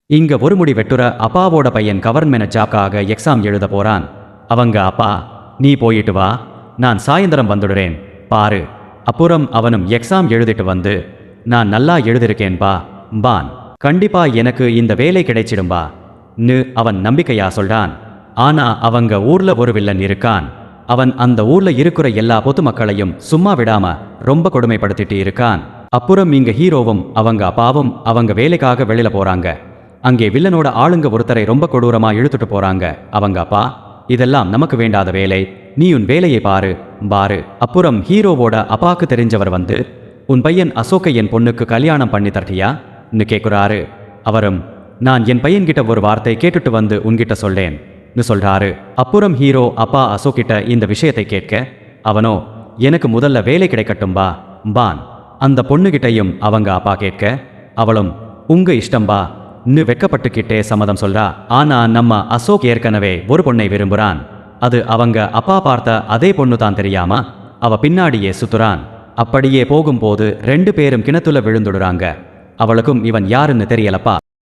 இங்க ஒரு முடி வெட்டுற அப்பாவோட பையன் கவர்மெண்ட் ஜாப்காக எக்ஸாம் எழுத போறான். அவங்க அப்பா, நீ போயிட்டு வா, நான் சாயந்தரம் வந்துடுறேன் பாரு. அப்புறம் அவனும் எக்ஸாம் எழுதிட்டு வந்து, நான் நல்லா எழுதிருக்கேன்பா பான், கண்டிப்பா எனக்கு இந்த வேலை கிடைச்சிடும்பா ன்னு அவன் நம்பிக்கையா சொல்றான். ஆனா அவங்க ஊர்ல ஒரு வில்லன் இருக்கான். அவன் அந்த ஊர்ல இருக்கிற எல்லா பொதுமக்களையும் சும்மா விடாம ரொம்ப கொடுமைப்படுத்திட்டு இருக்கான். அப்புறம் இங்க ஹீரோவும் அவங்க அப்பாவும் அவங்க வேலைக்காக வெளியில போறாங்க. அங்கே வில்லனோட ஆளுங்க ஒருத்தரை ரொம்ப கொடூரமா இழுத்துட்டு போறாங்க. அவங்க அப்பா, இதெல்லாம் நமக்கு வேண்டாத வேலை, நீ உன் வேலையை பாரு பாரு. அப்புறம் ஹீரோவோட அப்பாக்கு தெரிஞ்சவர் வந்து, உன் பையன் அசோக்கை என் பொண்ணுக்கு கல்யாணம் பண்ணி தரட்டியான்னு கேட்குறாரு. அவரும், நான் என் பையன்கிட்ட ஒரு வார்த்தை கேட்டுட்டு வந்து உன்கிட்ட சொல்லேன்னு சொல்றாரு. அப்புறம் ஹீரோ அப்பா அசோக்கிட்ட இந்த விஷயத்தை கேட்க, அவனோ, எனக்கு முதல்ல வேலை கிடைக்கட்டும்பா பான். அந்த பொண்ணுகிட்டையும் அவங்க அப்பா கேட்க, அவளும் உங்க இஷ்டம்பா ன்னு வெக்கப்பட்டுக்கிட்டே சம்மதம் சொல்றா. ஆனா நம்ம அசோக் ஏற்கனவே ஒரு பொண்ணை விரும்புறான். அது அவங்க அப்பா பார்த்த அதே பொண்ணு தான் தெரியாம அவ பின்னாடியே சுத்துறான். அப்படியே போகும்போது 2 பேரும் கிணத்துல விழுந்துடுறாங்க. அவளுக்கும் இவன் யாருன்னு தெரியலப்பா.